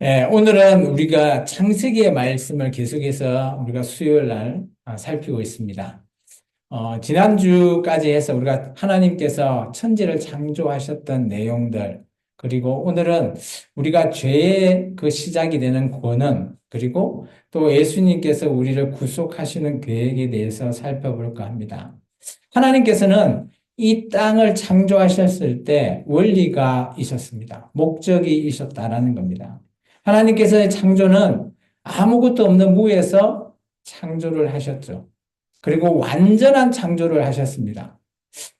예, 오늘은 우리가 창세기의 말씀을 계속해서 우리가 수요일 날 살피고 있습니다. 지난주까지 해서 우리가 하나님께서 천지를 창조하셨던 내용들, 그리고 오늘은 우리가 죄의 그 시작이 되는 권원, 그리고 또 예수님께서 우리를 구속하시는 계획에 대해서 살펴볼까 합니다. 하나님께서는 이 땅을 창조하셨을 때 원리가 있었습니다. 목적이 있었다라는 겁니다. 하나님께서의 창조는 아무것도 없는 무에서 창조를 하셨죠. 그리고 완전한 창조를 하셨습니다.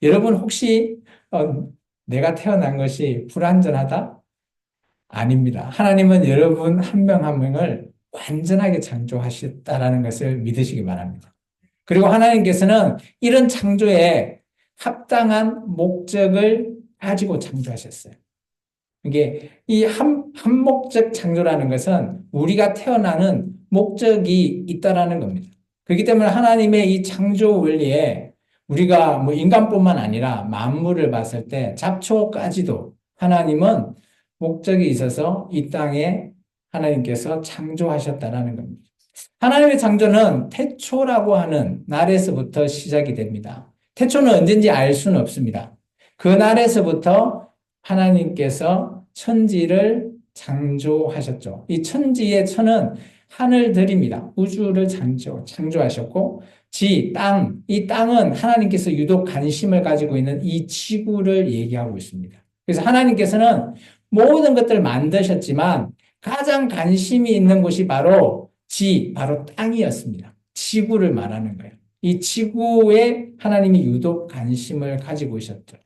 여러분 혹시 내가 태어난 것이 불완전하다? 아닙니다. 하나님은 여러분 한 명 한 명을 완전하게 창조하셨다라는 것을 믿으시기 바랍니다. 그리고 하나님께서는 이런 창조에 합당한 목적을 가지고 창조하셨어요. 이게 이 한목적 창조라는 것은 우리가 태어나는 목적이 있다라는 겁니다. 그렇기 때문에 하나님의 이 창조 원리에 우리가 뭐 인간뿐만 아니라 만물을 봤을 때 잡초까지도 하나님은 목적이 있어서 이 땅에 하나님께서 창조하셨다라는 겁니다. 하나님의 창조는 태초라고 하는 날에서부터 시작이 됩니다. 태초는 언제인지 알 수는 없습니다. 그 날에서부터 하나님께서 천지를 창조하셨죠. 이 천지의 천은 하늘들입니다. 우주를 창조하셨고, 이 땅은 하나님께서 유독 관심을 가지고 있는 이 지구를 얘기하고 있습니다. 그래서 하나님께서는 모든 것들을 만드셨지만 가장 관심이 있는 곳이 바로 땅이었습니다. 지구를 말하는 거예요. 이 지구에 하나님이 유독 관심을 가지고 있었죠.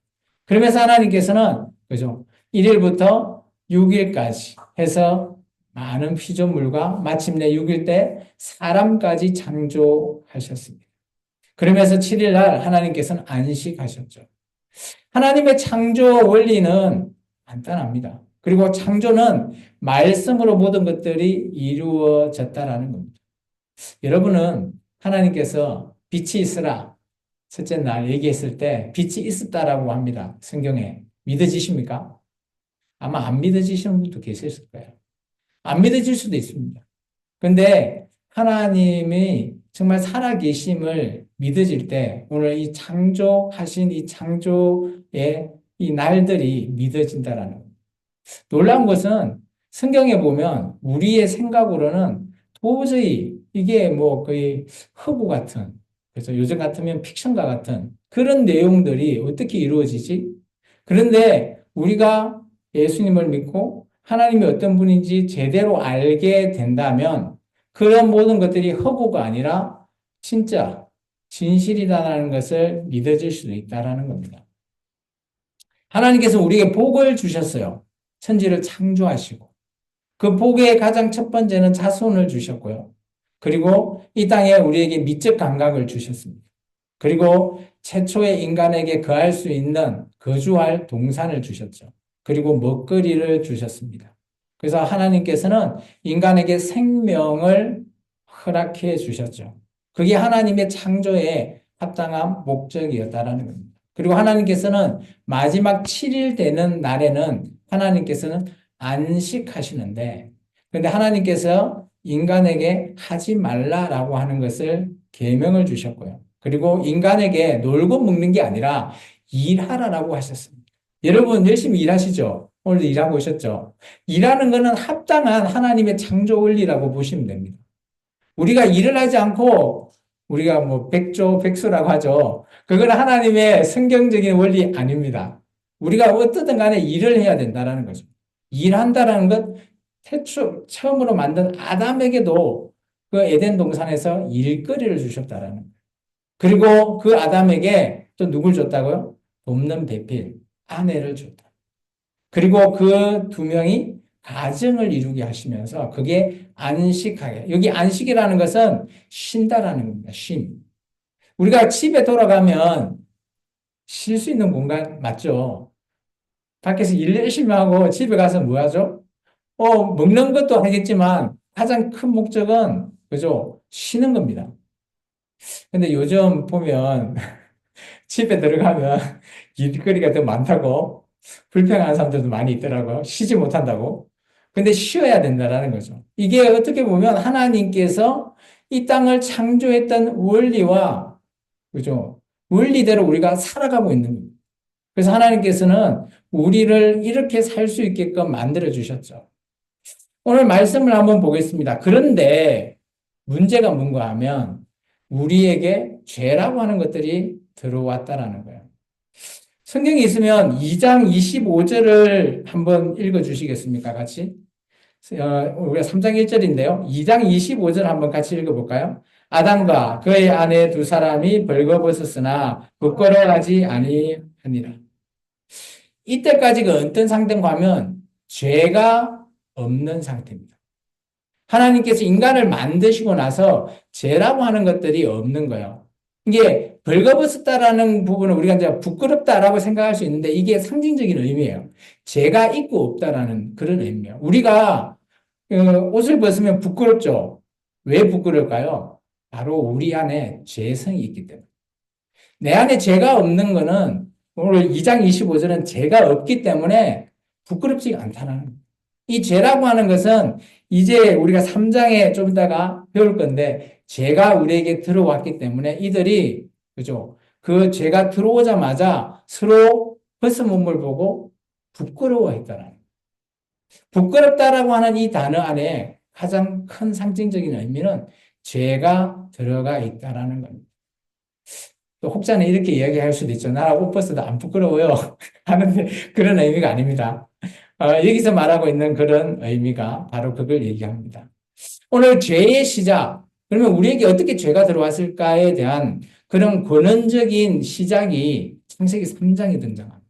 그러면서 하나님께서는, 그죠? 1일부터 6일까지 해서 많은 피조물과 마침내 6일 때 사람까지 창조하셨습니다. 그러면서 7일 날 하나님께서는 안식하셨죠. 하나님의 창조 원리는 간단합니다. 그리고 창조는 말씀으로 모든 것들이 이루어졌다라는 겁니다. 여러분은 하나님께서 빛이 있으라 첫째 날 얘기했을 때 빛이 있었다라고 합니다. 성경에. 믿어지십니까? 아마 안 믿어지시는 분도 계실 거예요. 안 믿어질 수도 있습니다. 근데 하나님이 정말 살아계심을 믿어질 때 오늘 이 창조하신 이 창조의 이 날들이 믿어진다라는 겁니다. 놀라운 것은 성경에 보면 우리의 생각으로는 도저히 이게 뭐 거의 허구 같은, 그래서 요즘 같으면 픽션과 같은 그런 내용들이 어떻게 이루어지지? 그런데 우리가 예수님을 믿고 하나님이 어떤 분인지 제대로 알게 된다면 그런 모든 것들이 허구가 아니라 진짜 진실이다라는 것을 믿어질 수도 있다라는 겁니다. 하나님께서 우리에게 복을 주셨어요. 천지를 창조하시고. 그 복의 가장 첫 번째는 자손을 주셨고요. 그리고 이 땅에 우리에게 미적 감각을 주셨습니다. 그리고 최초의 인간에게 거할 수 있는 거주할 동산을 주셨죠. 그리고 먹거리를 주셨습니다. 그래서 하나님께서는 인간에게 생명을 허락해 주셨죠. 그게 하나님의 창조에 합당한 목적이었다라는 겁니다. 그리고 하나님께서는 마지막 7일 되는 날에는 하나님께서는 안식하시는데, 근데 하나님께서 인간에게 하지 말라라고 하는 것을 계명을 주셨고요. 그리고 인간에게 놀고 먹는 게 아니라 일하라라고 하셨습니다. 여러분 열심히 일하시죠? 오늘도 일하고 오셨죠? 일하는 것은 합당한 하나님의 창조 원리라고 보시면 됩니다. 우리가 일을 하지 않고 우리가 뭐 백조, 백수라고 하죠. 그건 하나님의 성경적인 원리 아닙니다. 우리가 어떻든 간에 일을 해야 된다는 거죠. 일한다라는 것, 태초, 처음으로 만든 아담에게도 그 에덴 동산에서 일거리를 주셨다라는 거예요. 그리고 그 아담에게 또 누굴 줬다고요? 돕는 배필, 아내를 줬다. 그리고 그 두 명이 가정을 이루게 하시면서 그게 안식하게. 여기 안식이라는 것은 쉰다라는 겁니다. 쉼. 우리가 집에 돌아가면 쉴 수 있는 공간 맞죠? 밖에서 일 열심히 하고 집에 가서 뭐 하죠? 먹는 것도 하겠지만 가장 큰 목적은 그죠? 쉬는 겁니다. 근데 요즘 보면 집에 들어가면 일거리가 더 많다고 불평하는 사람들도 많이 있더라고요. 쉬지 못한다고. 근데 쉬어야 된다라는 거죠. 이게 어떻게 보면 하나님께서 이 땅을 창조했던 원리와, 그죠? 원리대로 우리가 살아가고 있는 거예요. 그래서 하나님께서는 우리를 이렇게 살 수 있게끔 만들어 주셨죠. 오늘 말씀을 한번 보겠습니다. 그런데 문제가 뭔가 하면 우리에게 죄라고 하는 것들이 들어왔다라는 거예요. 성경이 있으면 2장 25절을 한번 읽어 주시겠습니까? 같이? 우리가 3장 1절인데요. 2장 25절 한번 같이 읽어볼까요? 아담과 그의 아내 두 사람이 벌거벗었으나 부끄러워하지 아니하니라. 이때까지가 어떤 상태인가 하면 죄가 없는 상태입니다. 하나님께서 인간을 만드시고 나서 죄라고 하는 것들이 없는 거예요. 이게 벌거벗었다라는 부분은 우리가 이제 부끄럽다라고 생각할 수 있는데 이게 상징적인 의미예요. 죄가 있고 없다라는 그런 의미예요. 우리가 옷을 벗으면 부끄럽죠. 왜 부끄러울까요? 바로 우리 안에 죄성이 있기 때문에. 내 안에 죄가 없는 거는 오늘 2장 25절은 죄가 없기 때문에 부끄럽지 않다는 거예요. 이 죄라고 하는 것은 이제 우리가 3장에 좀 이따가 배울 건데 죄가 우리에게 들어왔기 때문에 이들이 그죠? 그 죄가 들어오자마자 서로 벗은 몸을 보고 부끄러워했다는 거예요. 부끄럽다라고 하는 이 단어 안에 가장 큰 상징적인 의미는 죄가 들어가 있다라는 겁니다. 또 혹자는 이렇게 이야기할 수도 있죠. 나 옷 벗어도 안 부끄러워요. 하는데 그런 의미가 아닙니다. 여기서 말하고 있는 그런 의미가 바로 그걸 얘기합니다. 오늘 죄의 시작, 그러면 우리에게 어떻게 죄가 들어왔을까에 대한 그런 근원적인 시작이 창세기 3장에 등장합니다.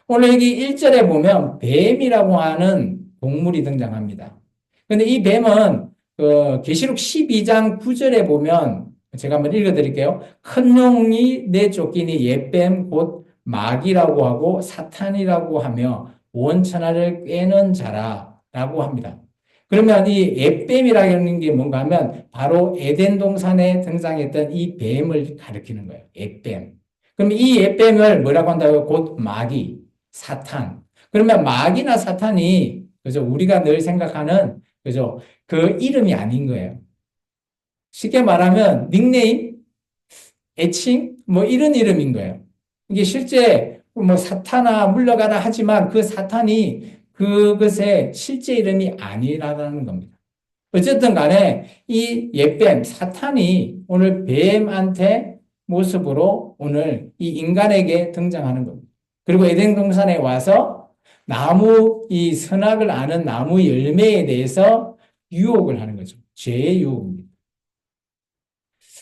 오늘 여기 1절에 보면 뱀이라고 하는 동물이 등장합니다. 근데 이 뱀은 계시록 12장 9절에 보면 제가 한번 읽어드릴게요. 큰 용이 내쫓기니 옛뱀 곧 마귀라고 하고 사탄이라고 하며 온 천하를 꿰는 자라라고 합니다. 그러면 이 옛뱀이라는 게 뭔가 하면 바로 에덴 동산에 등장했던 이 뱀을 가리키는 거예요. 옛뱀. 그럼 이 옛뱀을 뭐라고 한다고요? 곧 마귀, 사탄. 그러면 마귀나 사탄이 그죠? 우리가 늘 생각하는 그죠? 그 이름이 아닌 거예요. 쉽게 말하면 닉네임, 애칭 뭐 이런 이름인 거예요. 이게 실제 뭐 사탄아 물러가라 하지만 그 사탄이 그것의 실제 이름이 아니라는 겁니다. 어쨌든 간에 이 옛뱀, 사탄이 오늘 뱀한테 모습으로 오늘 이 인간에게 등장하는 겁니다. 그리고 에덴 동산에 와서 나무, 이 선악을 아는 나무 열매에 대해서 유혹을 하는 거죠. 죄의 유혹입니다.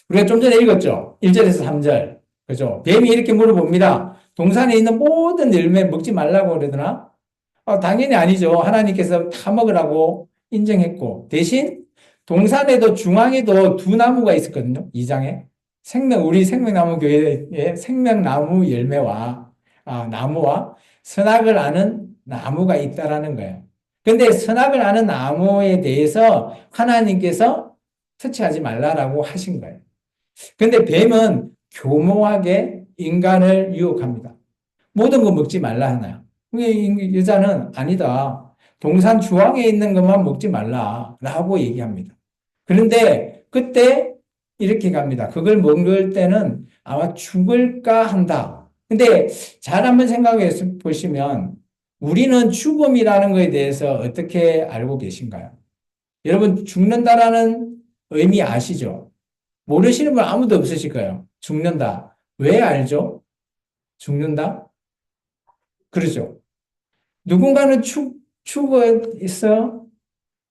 우리가 좀 전에 읽었죠? 1절에서 3절. 그죠? 뱀이 이렇게 물어봅니다. 동산에 있는 모든 열매 먹지 말라고 그러더나? 당연히 아니죠. 하나님께서 다 먹으라고 인정했고, 대신 동산에도 중앙에도 두 나무가 있었거든요. 2장에. 우리 생명나무 교회에 생명나무 열매와, 나무와 선악을 아는 나무가 있다라는 거예요. 근데 선악을 아는 나무에 대해서 하나님께서 터치하지 말라라고 하신 거예요. 근데 뱀은 교묘하게 인간을 유혹합니다. 모든 거 먹지 말라 하나요? 여자는 아니다. 동산 주황에 있는 것만 먹지 말라라고 얘기합니다. 그런데 그때 이렇게 갑니다. 그걸 먹을 때는 아마 죽을까 한다. 근데 잘 한번 생각해 보시면 우리는 죽음이라는 것에 대해서 어떻게 알고 계신가요? 여러분 죽는다라는 의미 아시죠? 모르시는 분 아무도 없으실 거예요. 죽는다. 왜 알죠? 죽는다? 그러죠. 누군가는 죽어서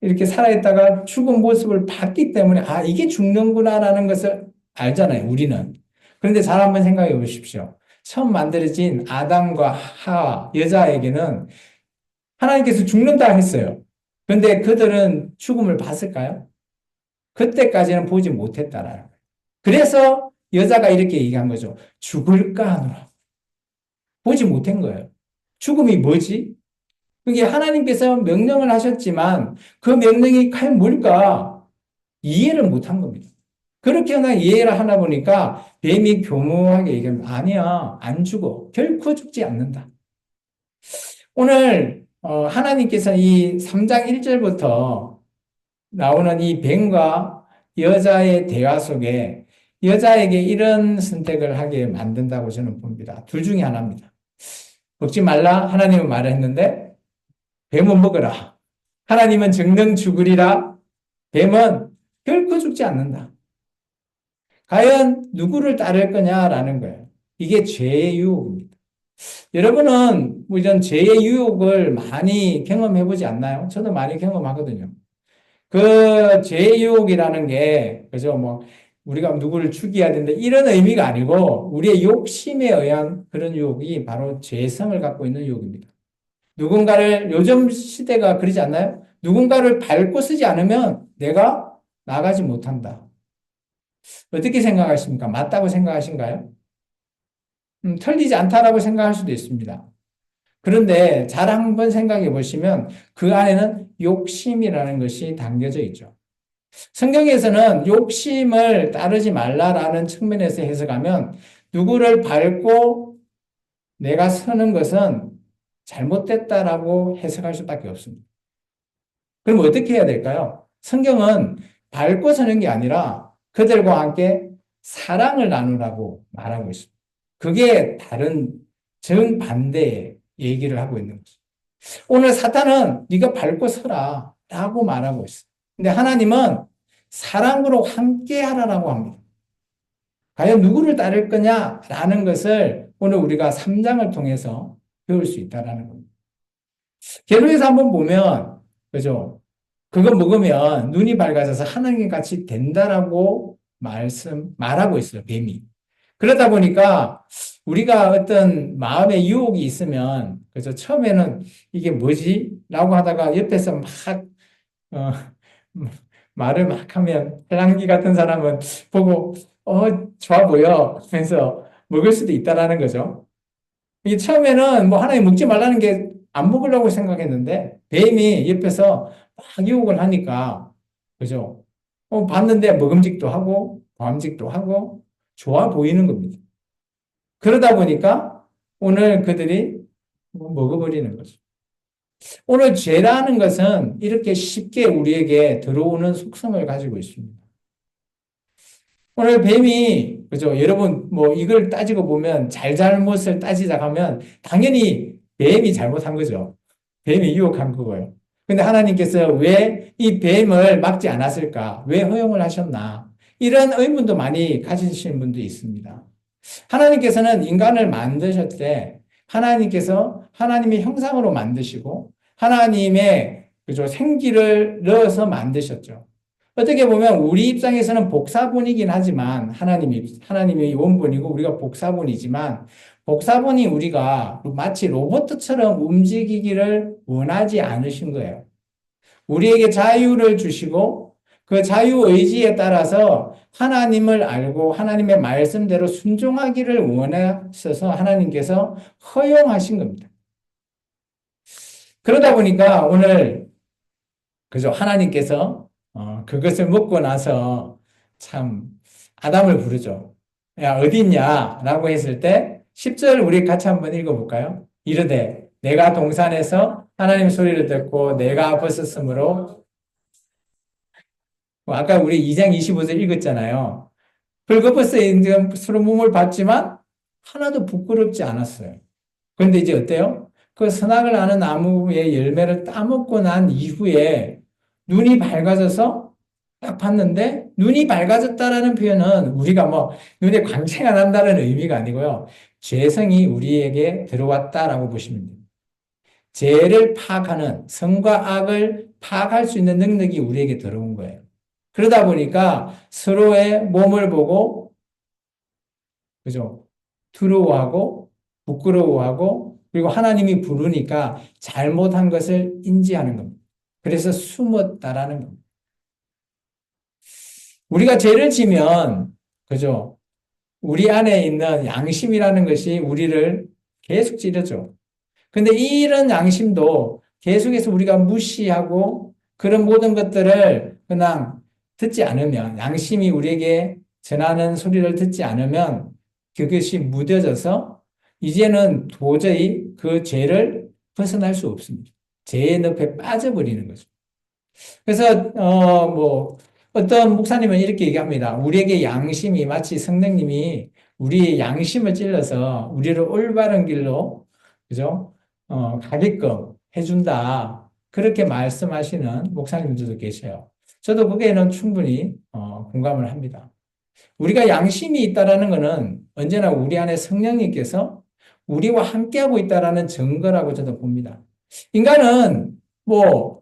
이렇게 살아있다가 죽은 모습을 봤기 때문에 이게 죽는구나라는 것을 알잖아요. 우리는. 그런데 잘 한번 생각해 보십시오. 처음 만들어진 아담과 하와 여자에게는 하나님께서 죽는다 했어요. 그런데 그들은 죽음을 봤을까요? 그때까지는 보지 못했다라는 거예요. 그래서 여자가 이렇게 얘기한 거죠. 죽을까 하노라. 보지 못한 거예요. 죽음이 뭐지? 그게 하나님께서 명령을 하셨지만 그 명령이 과연 뭘까? 이해를 못한 겁니다. 그렇게 하나 이해를 하나 보니까 뱀이 교묘하게 얘기하면 아니야, 안 죽어. 결코 죽지 않는다. 오늘 하나님께서 이 3장 1절부터 나오는 이 뱀과 여자의 대화 속에 여자에게 이런 선택을 하게 만든다고 저는 봅니다. 둘 중에 하나입니다. 먹지 말라 하나님은 말했는데 뱀은 먹으라. 하나님은 정령 죽으리라. 뱀은 결코 죽지 않는다. 과연 누구를 따를 거냐라는 거예요. 이게 죄의 유혹입니다. 여러분은 뭐 이런 죄의 유혹을 많이 경험해 보지 않나요? 저도 많이 경험하거든요. 그 죄의 유혹이라는 게, 그죠? 뭐, 우리가 누구를 죽여야 된다, 이런 의미가 아니고, 우리의 욕심에 의한 그런 유혹이 바로 죄성을 갖고 있는 유혹입니다. 누군가를, 요즘 시대가 그러지 않나요? 누군가를 밟고 쓰지 않으면 내가 나가지 못한다. 어떻게 생각하십니까? 맞다고 생각하신가요? 틀리지 않다라고 생각할 수도 있습니다. 그런데 잘 한번 생각해 보시면 그 안에는 욕심이라는 것이 담겨져 있죠. 성경에서는 욕심을 따르지 말라라는 측면에서 해석하면 누구를 밟고 내가 서는 것은 잘못됐다라고 해석할 수밖에 없습니다. 그럼 어떻게 해야 될까요? 성경은 밟고 서는 게 아니라 그들과 함께 사랑을 나누라고 말하고 있습니다. 그게 다른 정반대의 얘기를 하고 있는 거죠. 오늘 사탄은 네가 밟고 서라 라고 말하고 있어요. 근데 하나님은 사랑으로 함께 하라라고 합니다. 과연 누구를 따를 거냐라는 것을 오늘 우리가 3장을 통해서 배울 수 있다라는 겁니다. 계속해서 한번 보면, 그죠? 그거 먹으면 눈이 밝아져서 하나님 같이 된다라고 말하고 있어요, 뱀이. 그러다 보니까 우리가 어떤 마음의 유혹이 있으면, 그죠? 처음에는 이게 뭐지? 라고 하다가 옆에서 막, 어, 말을 막 하면, 헬랑기 같은 사람은 보고, 좋아 보여. 하면서 먹을 수도 있다라는 거죠. 이게 처음에는 뭐 하나님 먹지 말라는 게 안 먹으려고 생각했는데, 뱀이 옆에서 막 유혹을 하니까, 그죠? 봤는데 먹음직도 하고, 보암직도 하고, 좋아 보이는 겁니다. 그러다 보니까 오늘 그들이 먹어버리는 거죠. 오늘 죄라는 것은 이렇게 쉽게 우리에게 들어오는 속성을 가지고 있습니다. 오늘 뱀이, 그죠? 여러분, 뭐 이걸 따지고 보면 잘잘못을 따지자 하면 당연히 뱀이 잘못한 거죠. 뱀이 유혹한 거고요. 근데 하나님께서 왜 이 뱀을 막지 않았을까? 왜 허용을 하셨나? 이런 의문도 많이 가지시는 분도 있습니다. 하나님께서는 인간을 만드실 때 하나님께서 하나님의 형상으로 만드시고 하나님의 그죠 생기를 넣어서 만드셨죠. 어떻게 보면 우리 입장에서는 복사본이긴 하지만 하나님이 원본이고 우리가 복사본이지만 복사본이 우리가 마치 로봇처럼 움직이기를 원하지 않으신 거예요. 우리에게 자유를 주시고 그 자유의지에 따라서 하나님을 알고 하나님의 말씀대로 순종하기를 원하셔서 하나님께서 허용하신 겁니다. 그러다 보니까 오늘 그죠 하나님께서 그것을 먹고 나서 참 아담을 부르죠. 야 어디 있냐? 라고 했을 때 10절 우리 같이 한번 읽어볼까요? 이르되 내가 동산에서 하나님 소리를 듣고 내가 벗었으므로 아까 우리 2장 25절 읽었잖아요. 벌거벗어 서로 몸을 봤지만 하나도 부끄럽지 않았어요. 그런데 이제 어때요? 그 선악을 아는 나무의 열매를 따먹고 난 이후에 눈이 밝아져서 딱 봤는데 눈이 밝아졌다라는 표현은 우리가 뭐 눈에 광채가 난다는 의미가 아니고요. 죄성이 우리에게 들어왔다라고 보시면 됩니다. 죄를 파악하는 선과 악을 파악할 수 있는 능력이 우리에게 들어온 거예요. 그러다 보니까 서로의 몸을 보고, 그죠? 두려워하고, 부끄러워하고, 그리고 하나님이 부르니까 잘못한 것을 인지하는 겁니다. 그래서 숨었다라는 겁니다. 우리가 죄를 지면, 그죠? 우리 안에 있는 양심이라는 것이 우리를 계속 찌르죠. 근데 이런 양심도 계속해서 우리가 무시하고 그런 모든 것들을 그냥 듣지 않으면, 양심이 우리에게 전하는 소리를 듣지 않으면 그것이 무뎌져서 이제는 도저히 그 죄를 벗어날 수 없습니다. 죄의 늪에 빠져버리는 거죠. 그래서 어떤 목사님은 이렇게 얘기합니다. 우리에게 양심이 마치 성령님이 우리의 양심을 찔러서 우리를 올바른 길로 그죠? 가게끔 해준다. 그렇게 말씀하시는 목사님들도 계셔요. 저도 거기에는 충분히 공감을 합니다. 우리가 양심이 있다라는 것은 언제나 우리 안에 성령님께서 우리와 함께하고 있다라는 증거라고 저도 봅니다. 인간은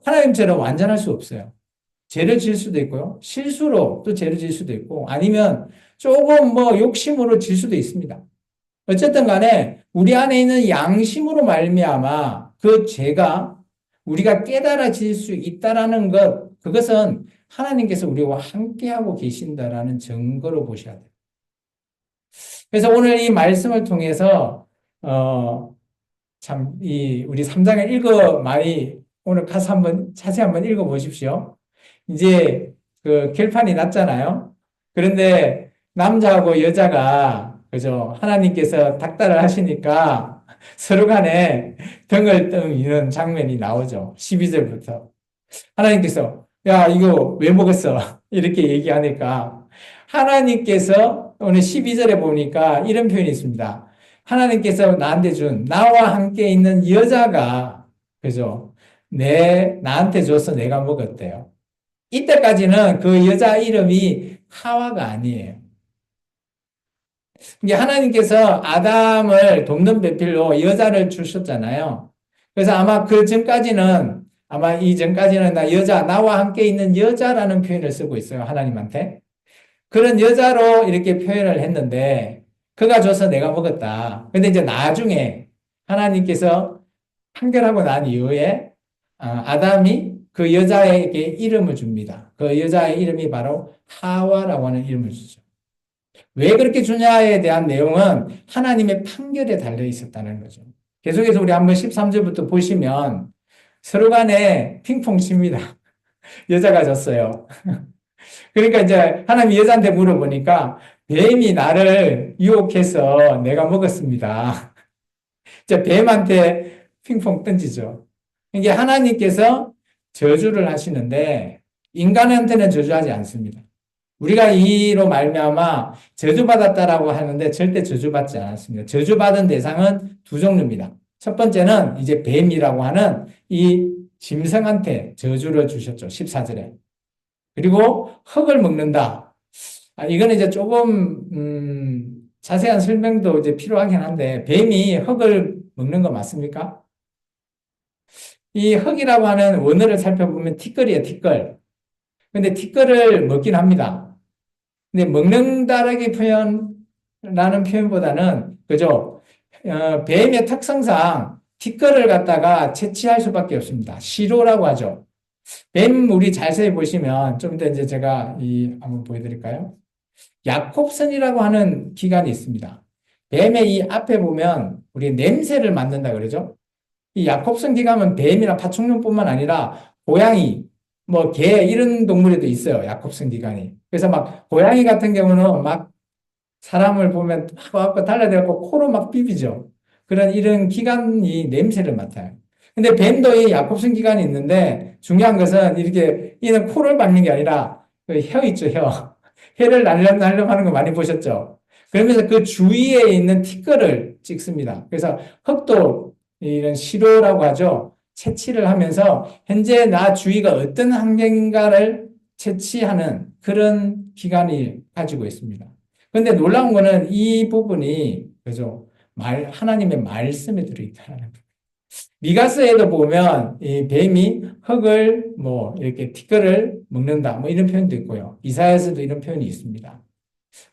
하나님처럼 완전할 수 없어요. 죄를 지을 수도 있고요. 실수로 또 죄를 지을 수도 있고, 아니면 조금 욕심으로 질 수도 있습니다. 어쨌든 간에 우리 안에 있는 양심으로 말미암아 그 죄가 우리가 깨달아질 수 있다라는 것, 그것은 하나님께서 우리와 함께하고 계신다라는 증거로 보셔야 돼요. 그래서 오늘 이 말씀을 통해서 우리 3장을 많이 오늘 가서 자세히 한번 읽어 보십시오. 이제 그 결판이 났잖아요. 그런데 남자하고 여자가 그죠? 하나님께서 닥달을 하시니까 서로 간에 등을 떠미는 장면이 나오죠. 12절부터. 하나님께서 야, 이거 왜 먹었어? 이렇게 얘기하니까 하나님께서 오늘 12절에 보니까 이런 표현이 있습니다. 하나님께서 나한테 준 나와 함께 있는 여자가 그죠? 나한테 줘서 내가 먹었대요. 이때까지는 그 여자 이름이 하와가 아니에요. 이게 하나님께서 아담을 돕는 배필로 여자를 주셨잖아요. 그래서 아마 이 전까지는 나와 함께 있는 여자라는 표현을 쓰고 있어요. 하나님한테. 그런 여자로 이렇게 표현을 했는데, 그가 줘서 내가 먹었다. 근데 이제 나중에 하나님께서 판결하고 난 이후에 아담이 그 여자에게 이름을 줍니다. 그 여자의 이름이 바로 하와라고 하는 이름을 주죠. 왜 그렇게 주냐에 대한 내용은 하나님의 판결에 달려 있었다는 거죠. 계속해서 우리 한번 13절부터 보시면 서로 간에 핑퐁 칩니다. 여자가 졌어요. 그러니까 이제 하나님이 여자한테 물어보니까 뱀이 나를 유혹해서 내가 먹었습니다. 이제 뱀한테 핑퐁 던지죠. 이게 하나님께서 저주를 하시는데 인간한테는 저주하지 않습니다. 우리가 이로 말미암아 저주받았다라고 하는데 절대 저주받지 않았습니다. 저주받은 대상은 두 종류입니다. 첫 번째는 이제 뱀이라고 하는 이 짐승한테 저주를 주셨죠. 14절에. 그리고 흙을 먹는다. 이거는 이제 조금 자세한 설명도 이제 필요하긴 한데 뱀이 흙을 먹는 거 맞습니까? 이 흙이라고 하는 원어를 살펴보면 티끌이에요, 티끌. 근데 티끌을 먹긴 합니다. 근데 먹는다라는 표현보다는, 그죠? 뱀의 특성상 티끌을 갖다가 채취할 수밖에 없습니다. 시로라고 하죠. 뱀, 우리 자세히 보시면, 좀 이따 이제 제가 한번 보여드릴까요? 야콥선이라고 하는 기관이 있습니다. 뱀의 이 앞에 보면, 우리 냄새를 맡는다 그러죠? 이 야콥선 기관은 뱀이나 파충류뿐만 아니라 고양이, 개 이런 동물에도 있어요. 야콥선 기관이. 그래서 막 고양이 같은 경우는 막 사람을 보면 막 와서 달라대고 코로 막 비비죠. 이런 기관이 냄새를 맡아요. 근데 뱀도 이 야콥선 기관이 있는데 중요한 것은 이는 코를 밟는 게 아니라 그 혀 있죠, 혀. 혀를 날름날름 하는 거 많이 보셨죠? 그러면서 그 주위에 있는 티끌을 찍습니다. 그래서 흙도 이런 시로라고 하죠. 채취를 하면서 현재 나 주위가 어떤 환경인가를 채취하는 그런 기관이 가지고 있습니다. 그런데 놀라운 거는 이 부분이 그죠? 하나님의 말씀에 들어있다는 거예요. 미가서에도 보면 이 뱀이 흙을 이렇게 티끌을 먹는다 이런 표현도 있고요. 이사야에서도 이런 표현이 있습니다.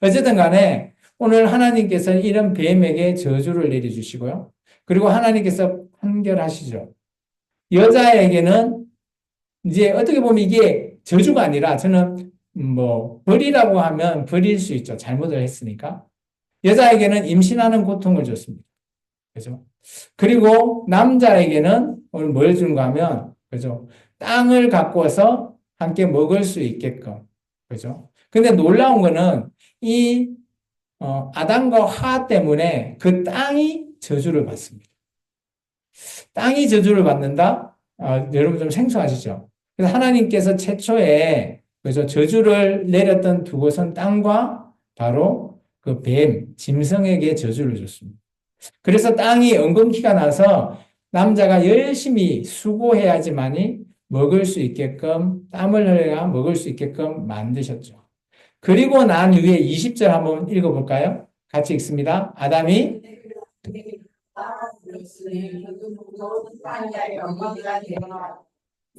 어쨌든 간에 오늘 하나님께서 이런 뱀에게 저주를 내려주시고요. 그리고 하나님께서 판결하시죠. 여자에게는 이제 어떻게 보면 이게 저주가 아니라 저는 벌이라고 하면 벌일 수 있죠. 잘못을 했으니까. 여자에게는 임신하는 고통을 줬습니다. 그죠? 그리고 남자에게는 오늘 뭘 준가 하면, 그죠? 땅을 갖고서 함께 먹을 수 있게끔. 그죠? 근데 놀라운 거는 아담과 하와 때문에 그 땅이 저주를 받습니다. 땅이 저주를 받는다? 여러분 좀 생소하시죠? 그래서 하나님께서 최초에 그죠 저주를 내렸던 두 곳은 땅과 바로 그 뱀, 짐승에게 저주를 줬습니다. 그래서 땅이 엉겅퀴가 나서 남자가 열심히 수고해야지만이 먹을 수 있게끔 땀을 흘려야 먹을 수 있게끔 만드셨죠. 그리고 난 이후에 20절 한번 읽어볼까요? 같이 읽습니다. 아담이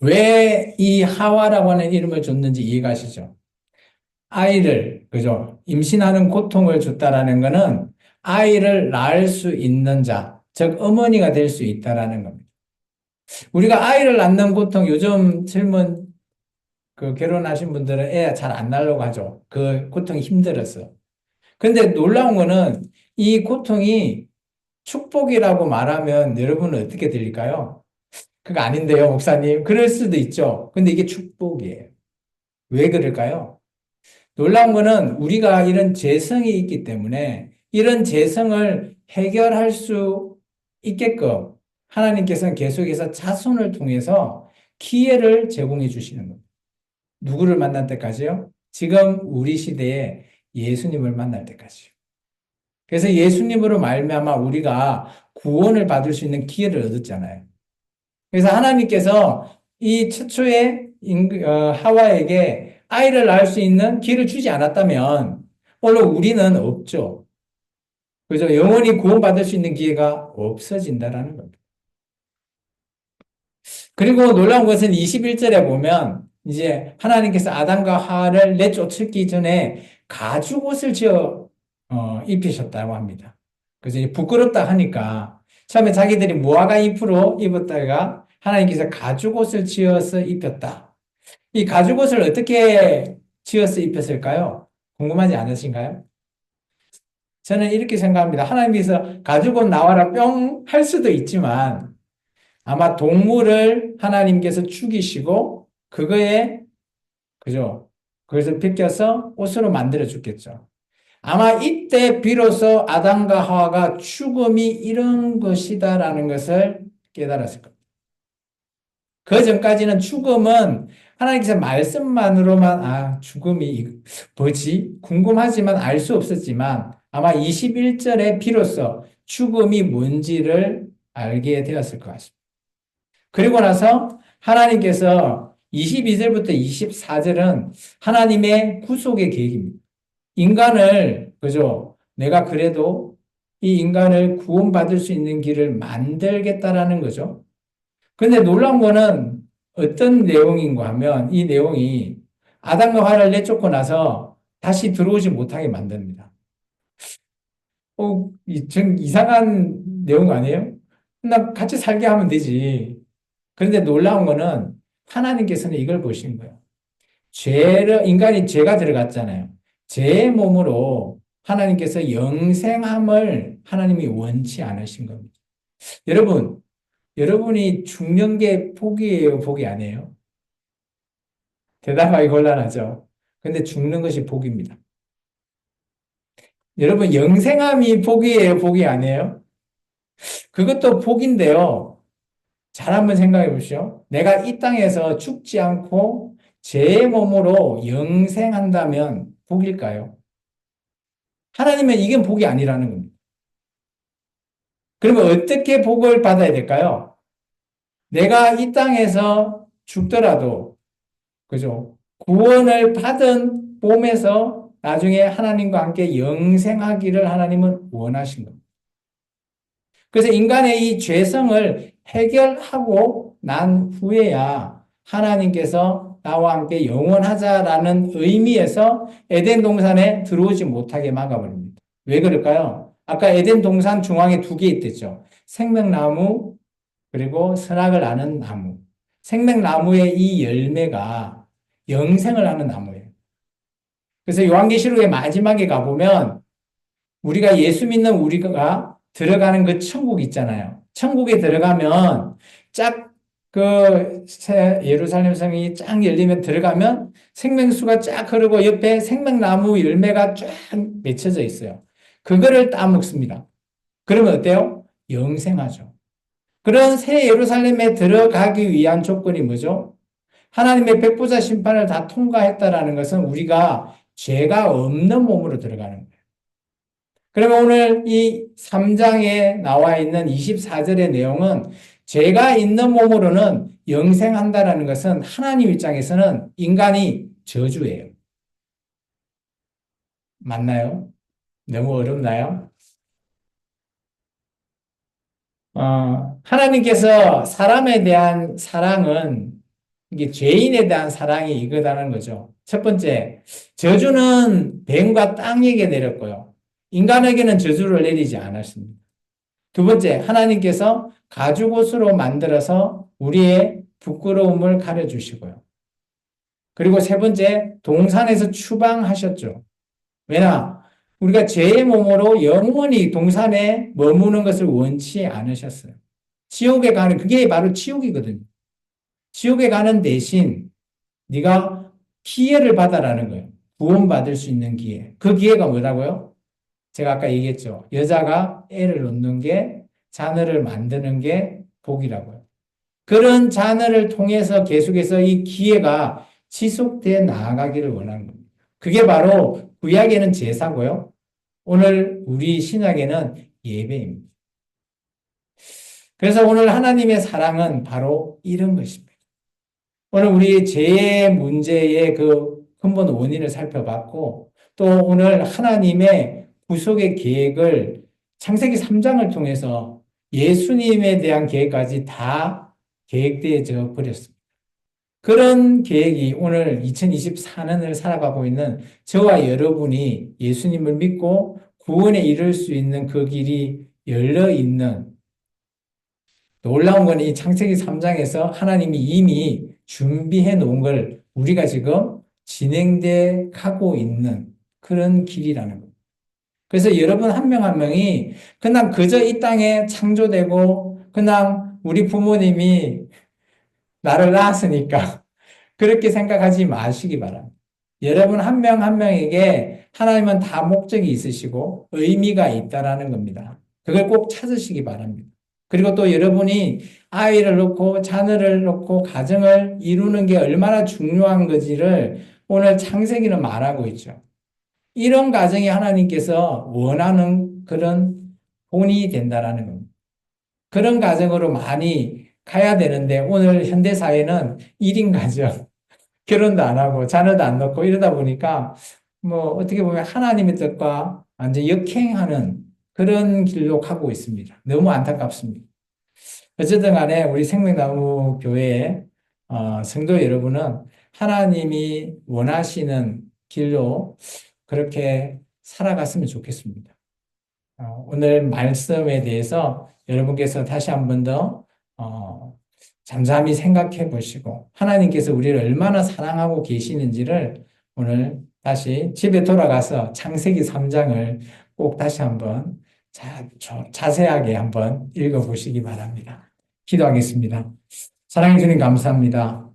왜 이 하와라고 하는 이름을 줬는지 이해가시죠? 아이를, 그죠? 임신하는 고통을 줬다라는 것은 아이를 낳을 수 있는 자, 즉, 어머니가 될 수 있다라는 겁니다. 우리가 아이를 낳는 고통, 요즘 젊은 그 결혼하신 분들은 애 잘 안 낳으려고 하죠. 그 고통이 힘들어서. 근데 놀라운 거는 이 고통이 축복이라고 말하면 여러분은 어떻게 들릴까요? 그거 아닌데요, 목사님. 그럴 수도 있죠. 근데 이게 축복이에요. 왜 그럴까요? 놀라운 거는 우리가 이런 재성이 있기 때문에 이런 재성을 해결할 수 있게끔 하나님께서는 계속해서 자손을 통해서 기회를 제공해 주시는 겁니다. 누구를 만날 때까지요? 지금 우리 시대에 예수님을 만날 때까지요. 그래서 예수님으로 말미암아 우리가 구원을 받을 수 있는 기회를 얻었잖아요. 그래서 하나님께서 이 최초의 하와에게 아이를 낳을 수 있는 기회를 주지 않았다면 오늘 우리는 없죠. 그죠? 영원히 구원받을 수 있는 기회가 없어진다라는 겁니다. 그리고 놀라운 것은 21절에 보면 이제 하나님께서 아담과 하와를 내쫓기 전에 가죽옷을 지어 입히셨다고 합니다. 그래서 부끄럽다 하니까 처음에 자기들이 무화과 잎으로 입었다가 하나님께서 가죽옷을 지어서 입혔다. 이 가죽옷을 어떻게 지어서 입혔을까요? 궁금하지 않으신가요? 저는 이렇게 생각합니다. 하나님께서 가죽옷 나와라 뿅 할 수도 있지만 아마 동물을 하나님께서 죽이시고 그거에 그죠? 그래서 벗겨서 옷으로 만들어 줬겠죠. 아마 이때 비로소 아담과 하와가 죽음이 이런 것이다라는 것을 깨달았을 겁니다. 그 전까지는 죽음은 하나님께서 말씀만으로만 죽음이 뭐지? 궁금하지만 알 수 없었지만 아마 21절에 비로소 죽음이 뭔지를 알게 되었을 것 같습니다. 그리고 나서 하나님께서 22절부터 24절은 하나님의 구속의 계획입니다. 인간을, 그죠? 내가 그래도 이 인간을 구원받을 수 있는 길을 만들겠다라는 거죠. 근데 놀라운 거는 어떤 내용인가 하면 이 내용이 아담과 하와를 내쫓고 나서 다시 들어오지 못하게 만듭니다. 좀 이상한 내용 아니에요? 나 같이 살게 하면 되지. 그런데 놀라운 거는 하나님께서는 이걸 보신 거예요. 인간이 죄가 들어갔잖아요. 죄의 몸으로 하나님께서 영생함을 하나님이 원치 않으신 겁니다. 여러분이 죽는 게 복이에요, 복이 아니에요? 대답하기 곤란하죠. 근데 죽는 것이 복입니다. 여러분, 영생함이 복이에요, 복이 아니에요? 그것도 복인데요. 잘 한번 생각해 보시오. 내가 이 땅에서 죽지 않고 제 몸으로 영생한다면 복일까요? 하나님은 이게 복이 아니라는 겁니다. 그러면 어떻게 복을 받아야 될까요? 내가 이 땅에서 죽더라도, 그죠? 구원을 받은 몸에서 나중에 하나님과 함께 영생하기를 하나님은 원하신 겁니다. 그래서 인간의 이 죄성을 해결하고 난 후에야 하나님께서 나와 함께 영원하자라는 의미에서 에덴 동산에 들어오지 못하게 막아버립니다. 왜 그럴까요? 아까 에덴 동산 중앙에 두 개 있댔죠. 생명나무 그리고 선악을 아는 나무. 생명나무의 이 열매가 영생을 하는 나무예요. 그래서 요한계시록의 마지막에 가보면 우리가 예수 믿는 우리가 들어가는 그 천국 있잖아요. 천국에 들어가면 쫙 그 예루살렘 성이 쫙 열리면 들어가면 생명수가 쫙 흐르고 옆에 생명나무 열매가 쫙 맺혀져 있어요. 그거를 따먹습니다. 그러면 어때요? 영생하죠. 그런 새 예루살렘에 들어가기 위한 조건이 뭐죠? 하나님의 백보자 심판을 다 통과했다라는 것은 우리가 죄가 없는 몸으로 들어가는 거예요. 그러면 오늘 이 3장에 나와 있는 24절의 내용은 죄가 있는 몸으로는 영생한다라는 것은 하나님 입장에서는 인간이 저주예요. 맞나요? 너무 어렵나요? 하나님께서 사람에 대한 사랑은 이게 죄인에 대한 사랑이 이거다는 거죠. 첫 번째, 저주는 뱀과 땅에게 내렸고요. 인간에게는 저주를 내리지 않았습니다. 두 번째, 하나님께서 가죽옷으로 만들어서 우리의 부끄러움을 가려주시고요. 그리고 세 번째, 동산에서 추방하셨죠. 왜냐? 우리가 죄의 몸으로 영원히 동산에 머무는 것을 원치 않으셨어요. 지옥에 가는, 그게 바로 지옥이거든요. 지옥에 가는 대신 네가 기회를 받아라는 거예요. 구원받을 수 있는 기회. 그 기회가 뭐라고요? 제가 아까 얘기했죠. 여자가 애를 놓는 게, 자녀를 만드는 게 복이라고요. 그런 자녀를 통해서 계속해서 이 기회가 지속돼 나아가기를 원하는 겁니다. 그게 바로 구약에는 제사고요. 오늘 우리 신약에는 예배입니다. 그래서 오늘 하나님의 사랑은 바로 이런 것입니다. 오늘 우리 죄의 문제의 그 근본 원인을 살펴봤고, 또 오늘 하나님의 구속의 계획을 창세기 3장을 통해서 예수님에 대한 계획까지 다 계획되어져 버렸습니다. 그런 계획이 오늘 2024년을 살아가고 있는 저와 여러분이 예수님을 믿고 구원에 이를 수 있는 그 길이 열려 있는, 놀라운 건 이 창세기 3장에서 하나님이 이미 준비해 놓은 걸 우리가 지금 진행돼 가고 있는 그런 길이라는 겁니다. 그래서 여러분 한 명 한 명이 그냥 그저 이 땅에 창조되고 그냥 우리 부모님이 나를 낳았으니까 그렇게 생각하지 마시기 바랍니다. 여러분 한 명 한 명에게 하나님은 다 목적이 있으시고 의미가 있다라는 겁니다. 그걸 꼭 찾으시기 바랍니다. 그리고 또 여러분이 아이를 놓고 자녀를 놓고 가정을 이루는 게 얼마나 중요한 건지를 오늘 창세기는 말하고 있죠. 이런 가정이 하나님께서 원하는 그런 본이 된다라는 겁니다. 그런 가정으로 많이 가야 되는데 오늘 현대 사회는 1인 가정, 결혼도 안 하고 자녀도 안 낳고 이러다 보니까 뭐 어떻게 보면 하나님의 뜻과 완전 역행하는 그런 길로 가고 있습니다. 너무 안타깝습니다. 어쨌든 간에 우리 생명나무 교회의 성도 여러분은 하나님이 원하시는 길로 그렇게 살아갔으면 좋겠습니다. 오늘 말씀에 대해서 여러분께서 다시 한번 더 잠잠히 생각해 보시고 하나님께서 우리를 얼마나 사랑하고 계시는지를 오늘 다시 집에 돌아가서 창세기 3장을 꼭 다시 한번 자세하게 한번 읽어보시기 바랍니다. 기도하겠습니다. 사랑해 주님 감사합니다.